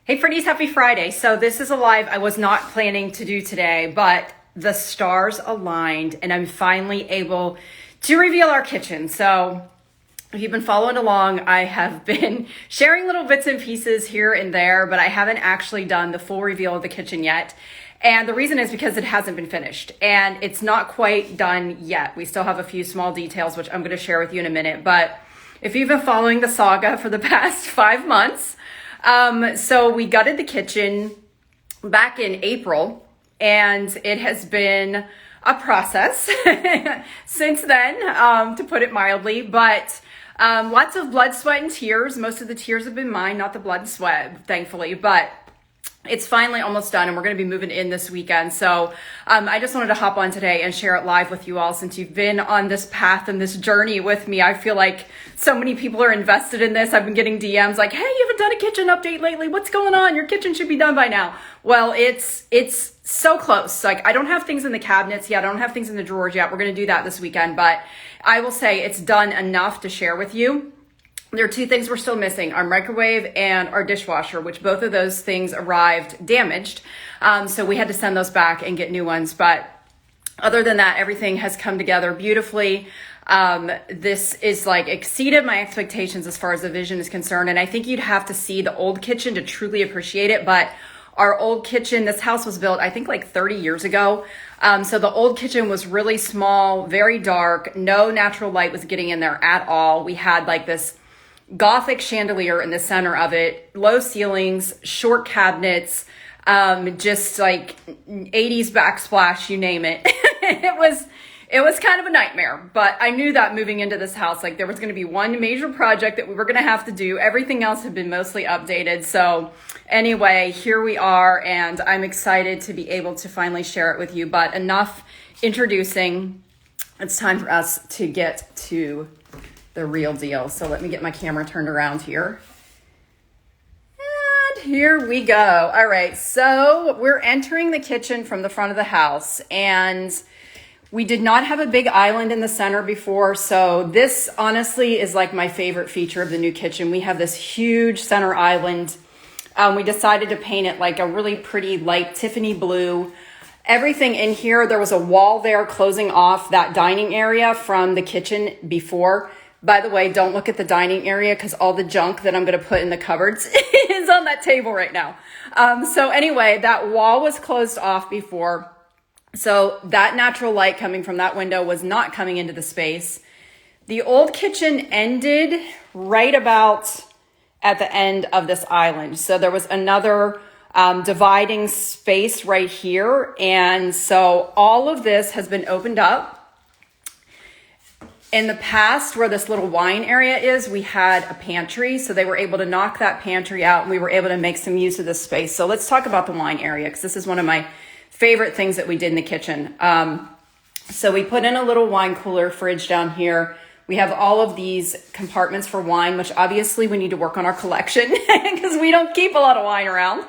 Hey Freddy's, happy Friday. So this is a live I was not planning to do today, but the stars aligned and I'm finally able to reveal our kitchen. So if you've been following along, I have been sharing little bits and pieces here and there, but I haven't actually done the full reveal of the kitchen yet. And the reason is because it hasn't been finished and it's not quite done yet. We still have a few small details, which I'm going to share with you in a minute. But if you've been following the saga for the past 5 months, so we gutted the kitchen back in April, and it has been a process since then, to put it mildly, but lots of blood, sweat, and tears. Most of the tears have been mine, not the blood and sweat, thankfully, but it's finally almost done, and we're going to be moving in this weekend. So I just wanted to hop on today and share it live with you all. Since you've been on this path and this journey with me, I feel like so many people are invested in this. I've been getting DMs like, hey, you haven't done a kitchen update lately. What's going on? Your kitchen should be done by now. Well, it's so close. Like, I don't have things in the cabinets yet. I don't have things in the drawers yet. We're going to do that this weekend, but I will say it's done enough to share with you. There are 2 things we're still missing, our microwave and our dishwasher, which both of those things arrived damaged. So we had to send those back and get new ones. But other than that, everything has come together beautifully. This is like exceeded my expectations as far as the vision is concerned. And I think you'd have to see the old kitchen to truly appreciate it. But our old kitchen, this house was built, I think like 30 years ago. So the old kitchen was really small, very dark. No natural light was getting in there at all. We had like this Gothic chandelier in the center of it, low ceilings, short cabinets, just like 80s backsplash, you name it. It was kind of a nightmare, but I knew that moving into this house, like there was going to be one major project that we were going to have to do. Everything else had been mostly updated. So anyway, here we are, and I'm excited to be able to finally share it with you, but enough introducing. It's time for us to get to the real deal. So let me get my camera turned around here. And here we go. All right, so we're entering the kitchen from the front of the house, and we did not have a big island in the center before. So this honestly is like my favorite feature of the new kitchen. We have this huge center island. We decided to paint it like a really pretty light Tiffany blue. Everything in here, there was a wall there closing off that dining area from the kitchen before. By the way, don't look at the dining area because all the junk that I'm going to put in the cupboards is on that table right now. So anyway, that wall was closed off before. So that natural light coming from that window was not coming into the space. The old kitchen ended right about at the end of this island. So there was another dividing space right here. And so all of this has been opened up. In the past, where this little wine area is, we had a pantry. So they were able to knock that pantry out, and we were able to make some use of this space. So let's talk about the wine area, because this is one of my favorite things that we did in the kitchen. So we put in a little wine cooler fridge down here. We have all of these compartments for wine, which obviously we need to work on our collection because we don't keep a lot of wine around.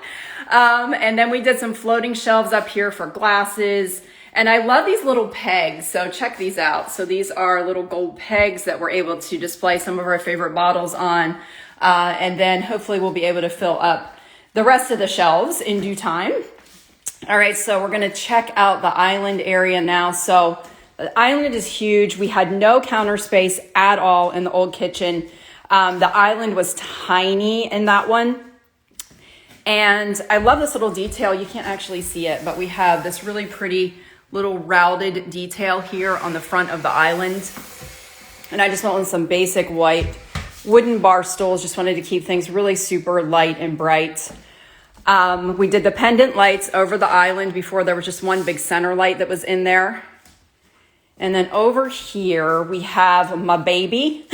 And then we did some floating shelves up here for glasses. And I love these little pegs, so check these out. So these are little gold pegs that we're able to display some of our favorite bottles on. And then hopefully we'll be able to fill up the rest of the shelves in due time. All right, so we're gonna check out the island area now. So the island is huge. We had no counter space at all in the old kitchen. The island was tiny in that one. And I love this little detail. You can't actually see it, but we have this really pretty little routed detail here on the front of the island. And I just went with some basic white wooden bar stools. Just wanted to keep things really super light and bright. We did the pendant lights over the island before. There was just one big center light that was in there. And then over here, we have my baby.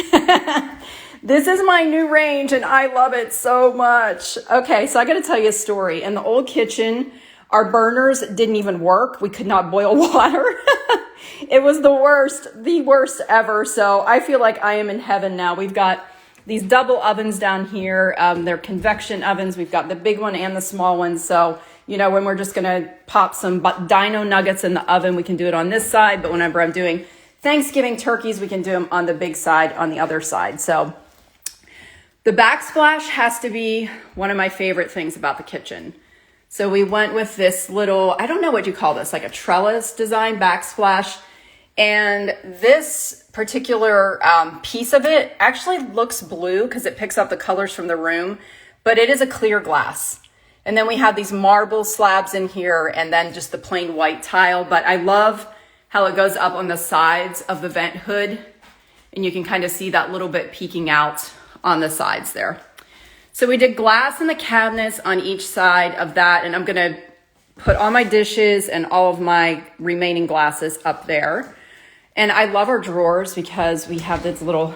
This is my new range, and I love it so much. Okay, so I got to tell you a story. In the old kitchen, our burners didn't even work. We could not boil water. It was the worst ever. So I feel like I am in heaven now. We've got these double ovens down here. They're convection ovens. We've got the big one and the small one. So, you know, when we're just going to pop some dino nuggets in the oven, we can do it on this side. But whenever I'm doing Thanksgiving turkeys, we can do them on the big side on the other side. So The backsplash has to be one of my favorite things about the kitchen. So we went with this little, I don't know what you call this, like a trellis design backsplash. And this particular piece of it actually looks blue because it picks up the colors from the room, but it is a clear glass. And then we have these marble slabs in here and then just the plain white tile. But I love how it goes up on the sides of the vent hood. And you can kind of see that little bit peeking out on the sides there. So we did glass in the cabinets on each side of that. And I'm going to put all my dishes and all of my remaining glasses up there. And I love our drawers because we have these little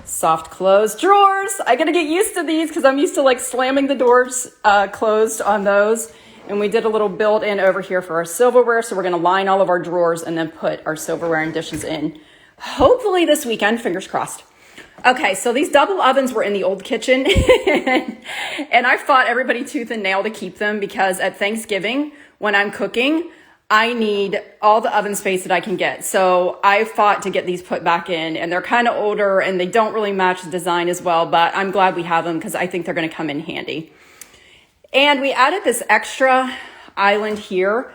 soft closed drawers. I got to get used to these because I'm used to like slamming the doors closed on those. And we did a little build in over here for our silverware. So we're going to line all of our drawers and then put our silverware and dishes in. Hopefully this weekend, fingers crossed. Okay, so these double ovens were in the old kitchen. And I fought everybody tooth and nail to keep them because at Thanksgiving, when I'm cooking, I need all the oven space that I can get. So I fought to get these put back in, and they're kind of older and they don't really match the design as well, but I'm glad we have them because I think they're going to come in handy. And we added this extra island here.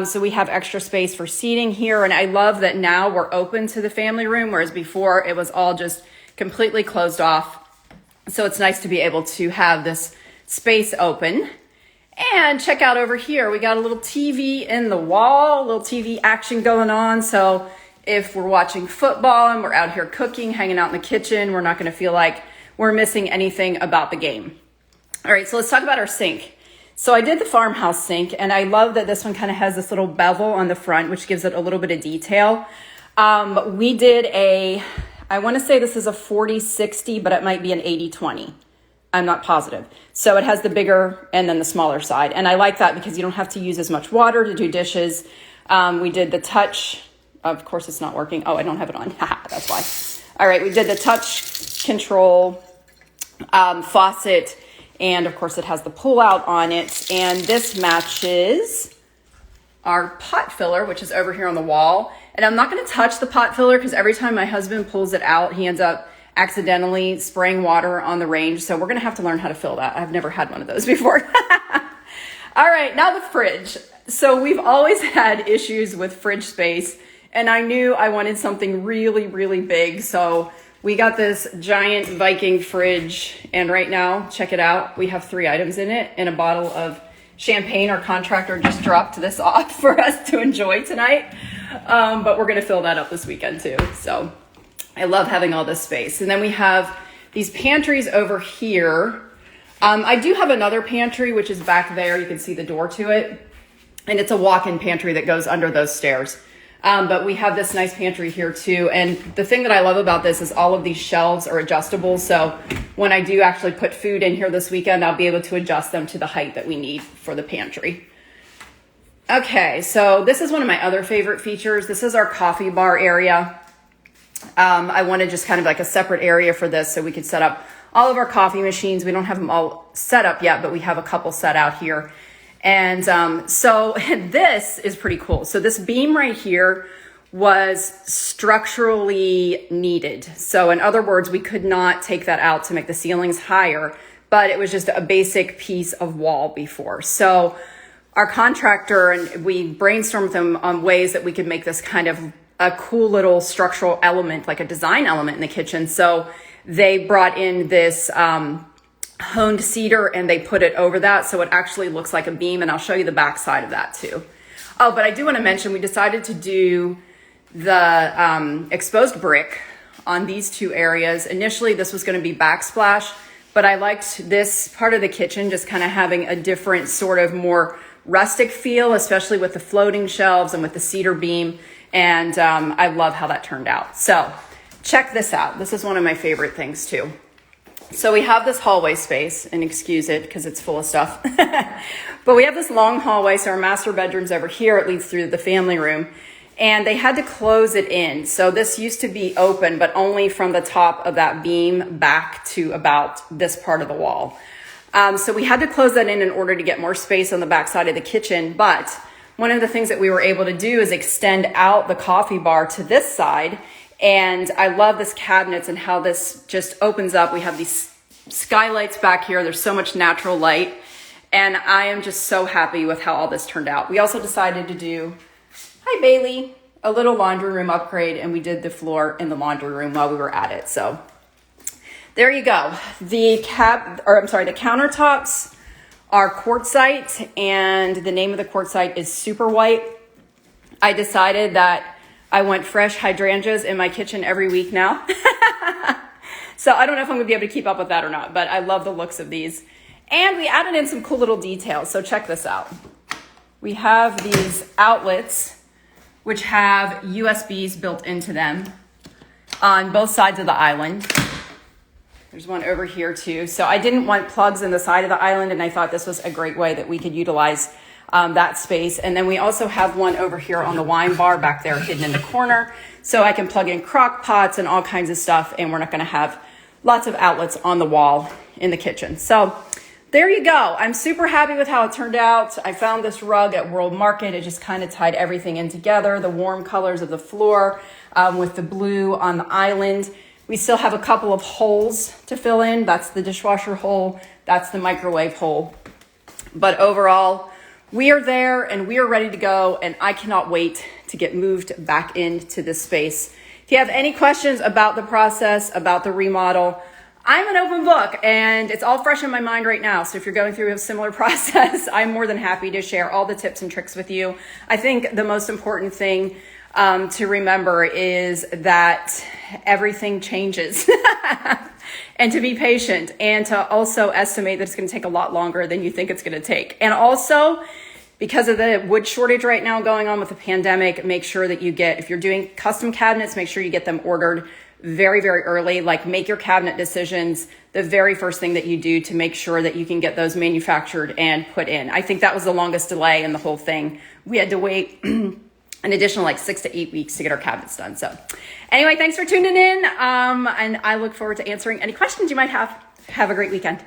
So we have extra space for seating here. And I love that now we're open to the family room, whereas before it was all just completely closed off. So it's nice to be able to have this space open. And check out over here, we got a little TV in the wall, a little TV action going on. So if we're watching football and we're out here cooking, hanging out in the kitchen, we're not gonna feel like we're missing anything about the game. All right, so let's talk about our sink. So I did the farmhouse sink, and I love that this one kind of has this little bevel on the front, which gives it a little bit of detail. We did I wanna say this is a 40-60, but it might be an 80-20. I'm not positive. So it has the bigger and then the smaller side. And I like that because you don't have to use as much water to do dishes. We did the touch. Of course, it's not working. Oh, I don't have it on. That's why. All right, we did the touch control faucet. And of course, it has the pull out on it. And this matches our pot filler, which is over here on the wall. And I'm not going to touch the pot filler because every time my husband pulls it out, he ends up accidentally spraying water on the range. So we're going to have to learn how to fill that. I've never had one of those before. All right, now the fridge. So we've always had issues with fridge space, and I knew I wanted something really, really big. So we got this giant Viking fridge, and right now, check it out. We have 3 items in it and a bottle of champagne. Our contractor just dropped this off for us to enjoy tonight. But we're going to fill that up this weekend too. So I love having all this space. And then we have these pantries over here. I do have another pantry, which is back there. You can see the door to it. And it's a walk-in pantry that goes under those stairs. But we have this nice pantry here too. And the thing that I love about this is all of these shelves are adjustable. So when I do actually put food in here this weekend, I'll be able to adjust them to the height that we need for the pantry. Okay, so this is one of my other favorite features. This is our coffee bar area. I wanted just kind of like a separate area for this so we could set up all of our coffee machines. We don't have them all set up yet, but we have a couple set out here. And so this is pretty cool. So this beam right here was structurally needed. So in other words, we could not take that out to make the ceilings higher, but it was just a basic piece of wall before. So our contractor, and we brainstormed with them on ways that we could make this kind of a cool little structural element, like a design element in the kitchen. So they brought in this honed cedar and they put it over that. So it actually looks like a beam, and I'll show you the back side of that too. Oh, but I do want to mention, we decided to do the exposed brick on these 2 areas. Initially, this was going to be Backsplash, but I liked this part of the kitchen just kind of having a different sort of more rustic feel, especially with the floating shelves and with the cedar beam. And I love how that turned out. So check this out. This is one of my favorite things too. So we have this hallway space, and excuse it because it's full of stuff. But we have this long hallway. So our master bedroom's over here. It leads through the family room. And they had to close it in. So this used to be open, but only from the top of that beam back to about this part of the wall. So we had to close that in order to get more space on the back side of the kitchen. But one of the things that we were able to do is extend out the coffee bar to this side And I love this cabinets and how this just opens up. We have these skylights back here. There's so much natural light. And I am just so happy with how all this turned out. We also decided to do, hi Bailey, a little laundry room upgrade, and we did the floor in the laundry room while we were at it. So there you go. The countertops are quartzite, and the name of the quartzite is Super White. I decided that I want fresh hydrangeas in my kitchen every week now. So I don't know if I'm gonna be able to keep up with that or not, but I love the looks of these. And we added in some cool little details. So check this out. We have these outlets, which have USBs built into them on both sides of the island. There's one over here too. So I didn't want plugs in the side of the island, and I thought this was a great way that we could utilize that space. And then we also have one over here on the wine bar back there hidden in the corner. So I can plug in crock pots and all kinds of stuff, and we're not gonna have lots of outlets on the wall in the kitchen. So there you go. I'm super happy with how it turned out. I found this rug at World Market. It just kind of tied everything in together. The warm colors of the floor with the blue on the island. We still have a couple of holes to fill in. That's the dishwasher hole. That's the microwave hole. But overall, we are there and we are ready to go. And I cannot wait to get moved back into this space. If you have any questions about the process, about the remodel, I'm an open book and it's all fresh in my mind right now. So if you're going through a similar process, I'm more than happy to share all the tips and tricks with you. I think the most important thing to remember is that everything changes and to be patient and to also estimate that it's going to take a lot longer than you think it's going to take. And also, because of the wood shortage right now going on with the pandemic, make sure that you get, if you're doing custom cabinets, make sure you get them ordered very, very early. Like, make your cabinet decisions the very first thing that you do to make sure that you can get those manufactured and put in. I think that was the longest delay in the whole thing. We had to wait an additional like 6 to 8 weeks to get our cabinets done. So anyway, thanks for tuning in. And I look forward to answering any questions you might have. Have a great weekend.